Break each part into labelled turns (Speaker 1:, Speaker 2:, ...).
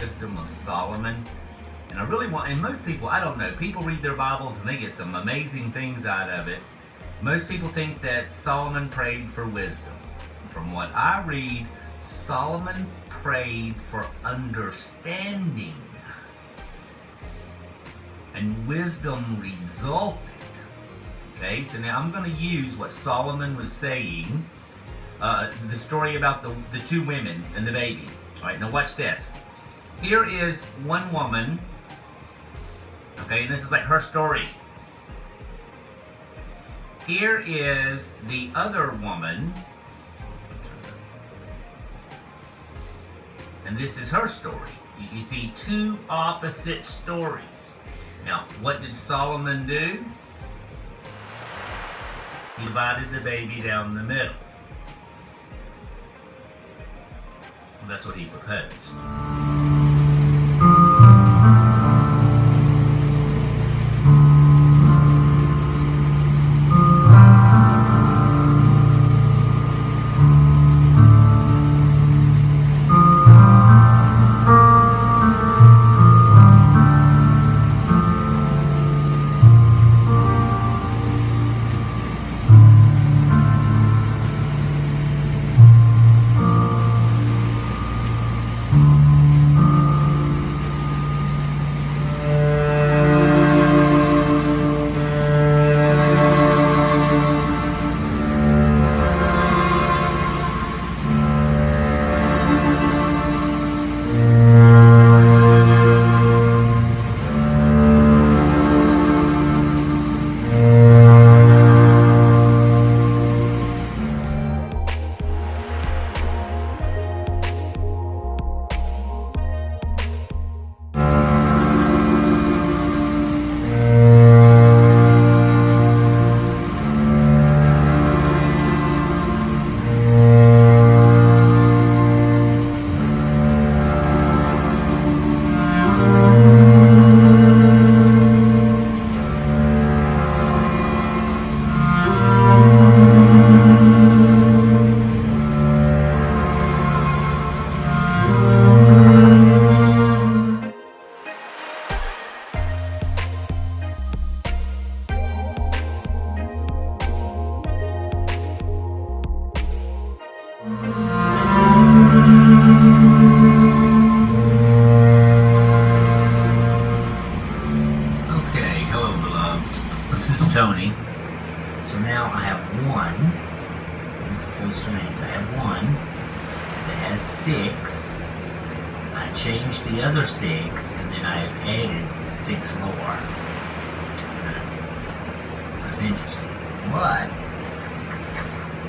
Speaker 1: wisdom of Solomon. And I really want, and most people, I don't know, people read their Bibles and they get some amazing things out of it. Most people think that Solomon prayed for wisdom. From what I read, Solomon prayed for understanding. And wisdom resulted. Okay, so now I'm going to use what Solomon was saying, the story about the two women and the baby. All right, now watch this. Here is one woman, okay, and this is like her story. Here is the other woman, and this is her story. You see two opposite stories. Now, what did Solomon do? He divided the baby down the middle. Well, that's what he proposed. This is Tony. So now I have one. This is so strange. I have one that has 6. I changed the other 6, and then I have added 6 more. That's interesting. But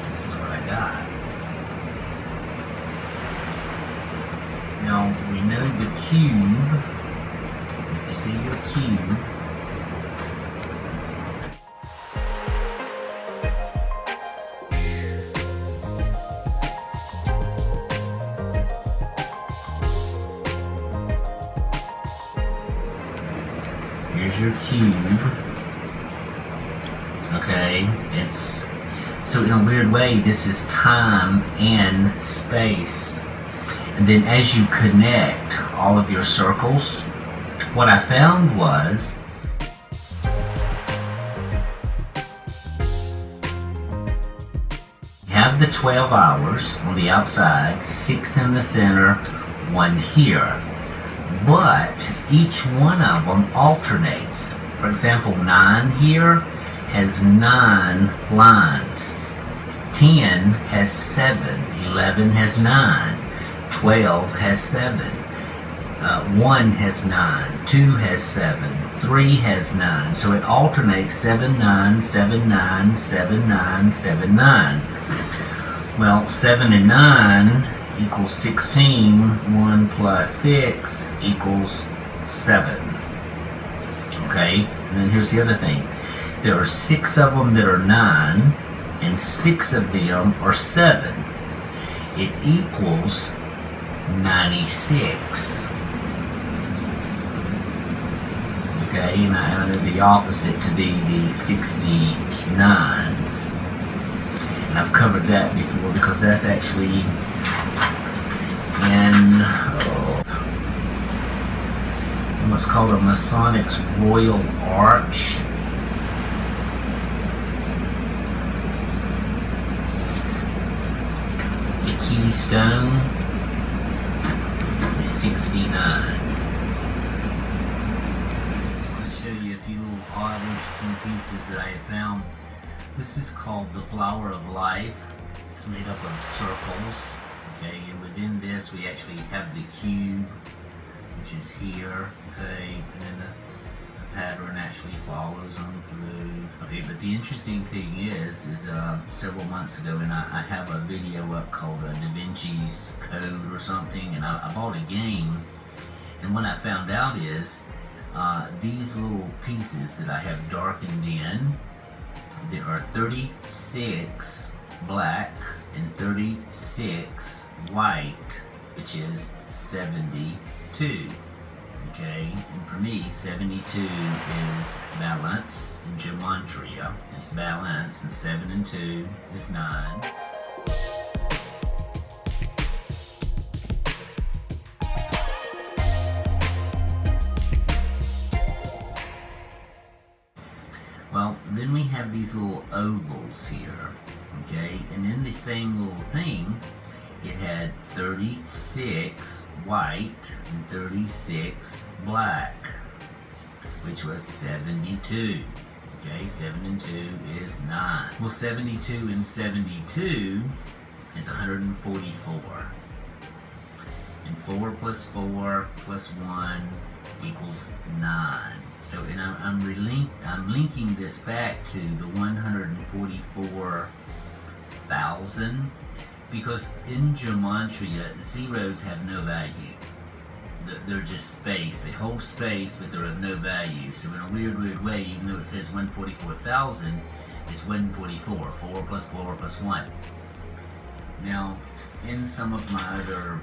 Speaker 1: this is what I got. Now we know the cube. If you see your cube, here's your cube. Okay, it's so in a weird way this is time and space. And then as you connect all of your circles, what I found was you have the 12 hours on the outside, 6 in the center, 1 here. But each one of them alternates. For example, 9 here has 9 lines. 10 has 7. 11 has 9. 12 has 7. 1 has 9. 2 has 7. 3 has 9. So it alternates 7, 9, 7, 9, 7, 9, 7, 9. Well, 7 and 9 equals 16. 1 plus 6 equals 7. Okay, and then here's the other thing. There are 6 of them that are 9, and 6 of them are 7. It equals 96. Okay, and I know the opposite to be the 69. And I've covered that before because that's actually in what's called a Masonic's Royal Arch. The keystone is 69. Just want to show you a few little odd, interesting pieces that I have found. This is called the Flower of Life. It's made up of circles. Okay, and within this we actually have the cube, which is here. Okay, and then the pattern actually follows on through. Okay, but the interesting thing is several months ago, and I have a video up called Da Vinci's Code or something, and I bought a game, and what I found out is these little pieces that I have darkened in, there are 36 black and 36 white, which is 72. Okay, and for me, 72 is balance in gematria. It's balance, and 7 and 2 is 9. Well, then we have these little ovals here, okay? And in the same little thing, it had 36 white and 36 black, which was 72. Okay, 7 and 2 is 9. Well, 72 and 72 is 144. And 4 plus 4 plus 1 equals 9. So, and I'm linking this back to the 144,000, because in gematria, zeros have no value. They're just space. They hold space, but they're of no value. So in a weird way, even though it says 144,000, it's 144. 4 plus 4 plus 1. Now, in some of my other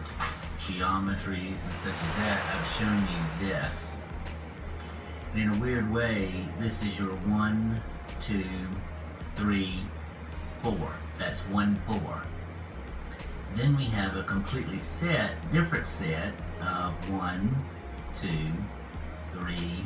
Speaker 1: geometries and such as that, I've shown you this. And in a weird way, this is your 1, 2, 3, 4. That's 1, 4. Then we have a completely different set of 1, 2, 3,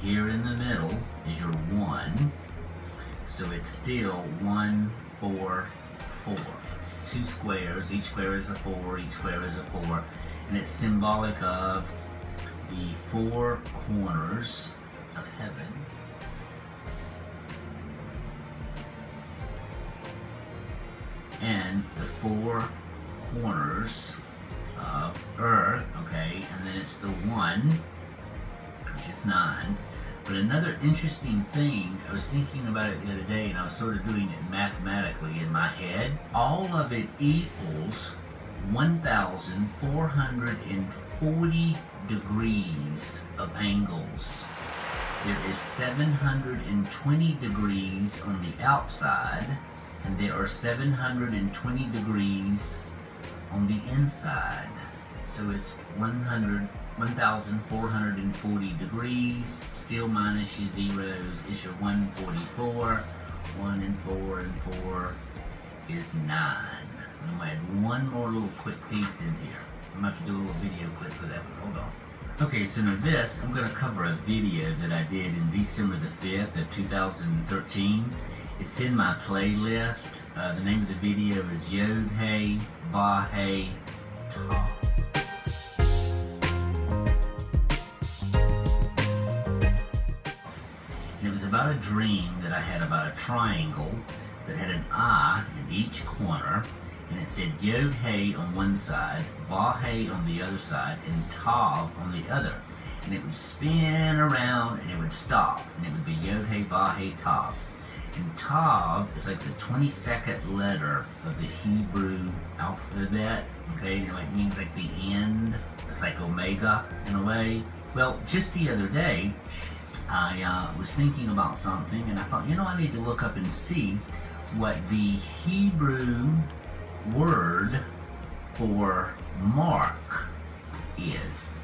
Speaker 1: here in the middle is your 1, so it's still 1, 4, 4. It's 2 squares, each square is a 4, each square is a 4, and it's symbolic of the 4 corners of heaven. And the 4 corners of earth, okay, and then it's the 1, which is 9. But another interesting thing, I was thinking about it the other day, and I was sort of doing it mathematically in my head. All of it equals 1,440 degrees of angles. There is 720 degrees on the outside, and there are 720 degrees on the inside. So it's 1,440 degrees, still minus your zeros is your 144. 1 and 4 and 4 is 9. I'm going to add one more little quick piece in here. I'm going to have to do a little video clip for that one. Hold on. Okay, so now this, I'm going to cover a video that I did in December the 5th of 2013. It's in my playlist. The name of the video is Yod Hey Ba Hey Ta. It was about a dream that I had about a triangle that had an eye in each corner, and it said Yod Hey on one side, Va Hey on the other side, and Tav on the other. And it would spin around and it would stop, and it would be Yod Hey Va Hey Tav. And Tav is like the 22nd letter of the Hebrew alphabet, okay, and it like means like the end. It's like Omega in a way. Well, just the other day, I was thinking about something, and I thought, I need to look up and see what the Hebrew word for mark is.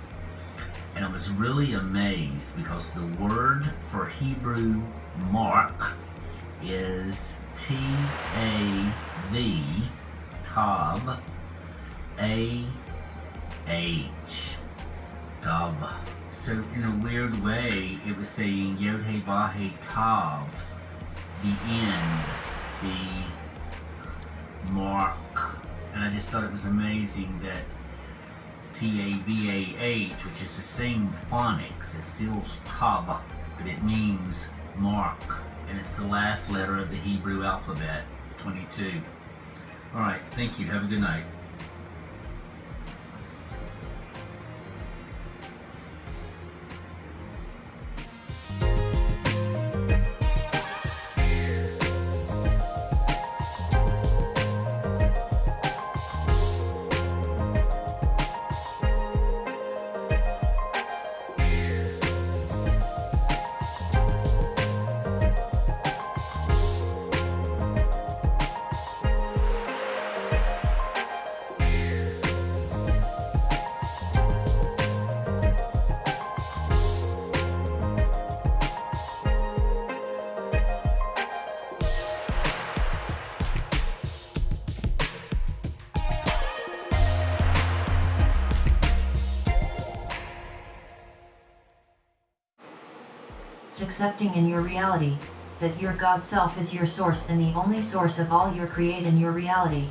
Speaker 1: And I was really amazed because the word for Hebrew mark is T-A-V, Tav, A-H, Tav. So in a weird way, it was saying Yod-He-Vah-He Tav, the end, the mark. And I just thought it was amazing that T-A-V-A-H, which is the same phonics as Sil's Tav, but it means mark, and it's the last letter of the Hebrew alphabet, 22. Alright, thank you. Have a good night.
Speaker 2: Accepting in your reality that your God self is your source and the only source of all your create in your reality.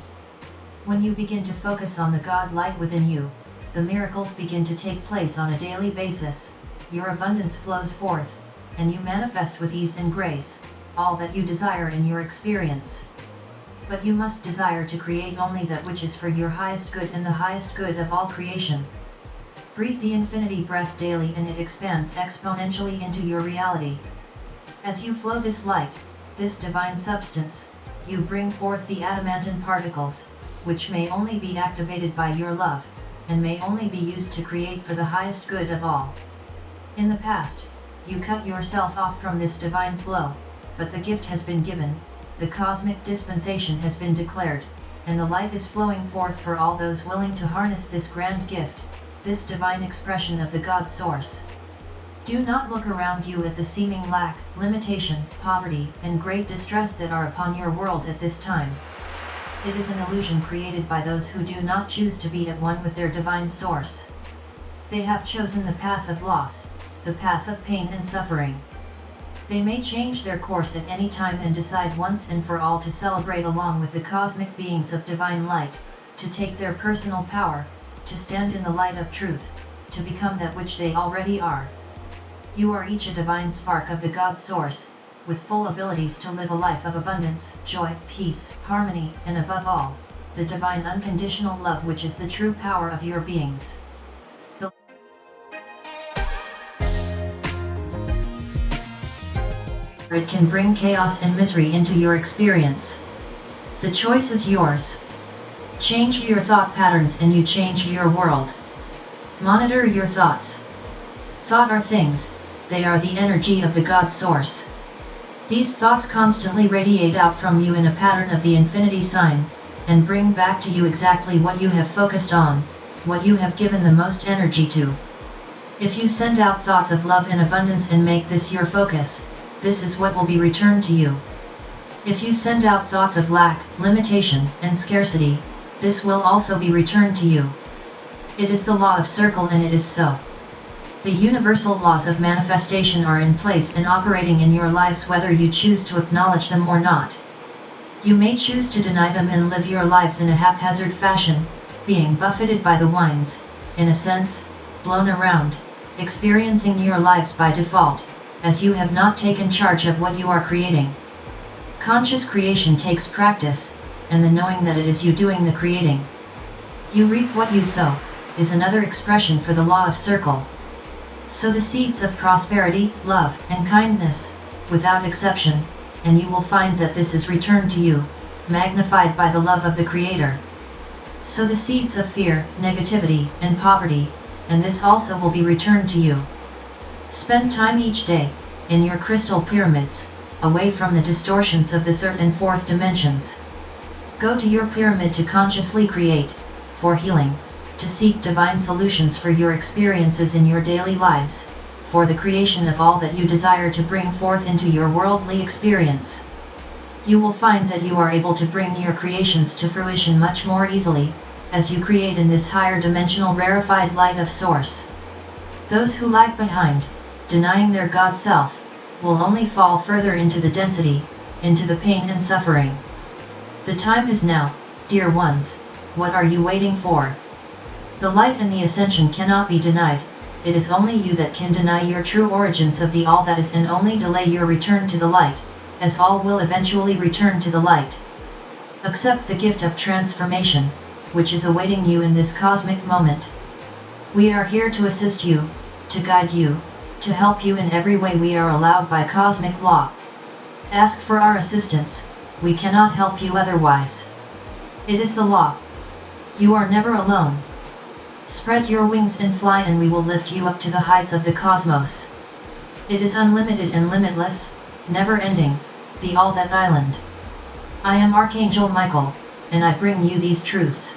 Speaker 2: When you begin to focus on the God light within you, the miracles begin to take place on a daily basis, your abundance flows forth, and you manifest with ease and grace all that you desire in your experience. But you must desire to create only that which is for your highest good and the highest good of all creation. Breathe the infinity breath daily and it expands exponentially into your reality. As you flow this light, this divine substance, you bring forth the adamantine particles, which may only be activated by your love, and may only be used to create for the highest good of all. In the past, you cut yourself off from this divine flow, but the gift has been given, the cosmic dispensation has been declared, and the light is flowing forth for all those willing to harness this grand gift, this divine expression of the God Source. Do not look around you at the seeming lack, limitation, poverty, and great distress that are upon your world at this time. It is an illusion created by those who do not choose to be at one with their divine source. They have chosen the path of loss, the path of pain and suffering. They may change their course at any time and decide once and for all to celebrate along with the cosmic beings of divine light, to take their personal power, to stand in the light of truth, to become that which they already are. You are each a divine spark of the God Source, with full abilities to live a life of abundance, joy, peace, harmony, and above all, the divine unconditional love which is the true power of your beings. It can bring chaos and misery into your experience. The choice is yours. Change your thought patterns and you change your world. Monitor your thoughts. Thought are things, they are the energy of the God Source. These thoughts constantly radiate out from you in a pattern of the infinity sign, and bring back to you exactly what you have focused on, what you have given the most energy to. If you send out thoughts of love and abundance and make this your focus, this is what will be returned to you. If you send out thoughts of lack, limitation, and scarcity, this will also be returned to you. It is the law of circle and it is so. The universal laws of manifestation are in place and operating in your lives whether you choose to acknowledge them or not. You may choose to deny them and live your lives in a haphazard fashion, being buffeted by the winds, in a sense, blown around, experiencing your lives by default, as you have not taken charge of what you are creating. Conscious creation takes practice, and the knowing that it is you doing the creating. You reap what you sow, is another expression for the law of circle. Sow the seeds of prosperity, love, and kindness, without exception, and you will find that this is returned to you, magnified by the love of the Creator. Sow the seeds of fear, negativity, and poverty, and this also will be returned to you. Spend time each day, in your crystal pyramids, away from the distortions of the third and fourth dimensions. Go to your pyramid to consciously create, for healing, to seek divine solutions for your experiences in your daily lives, for the creation of all that you desire to bring forth into your worldly experience. You will find that you are able to bring your creations to fruition much more easily, as you create in this higher dimensional rarefied light of Source. Those who lag behind, denying their God self, will only fall further into the density, into the pain and suffering. The time is now, dear ones. What are you waiting for? The light and the ascension cannot be denied. It is only you that can deny your true origins of the all that is and only delay your return to the light, as all will eventually return to the light. Accept the gift of transformation, which is awaiting you in this cosmic moment. We are here to assist you, to guide you, to help you in every way we are allowed by cosmic law. Ask for our assistance, we cannot help you otherwise. It is the law. You are never alone. Spread your wings and fly and we will lift you up to the heights of the cosmos. It is unlimited and limitless, never ending, the All That Island. I am Archangel Michael, and I bring you these truths.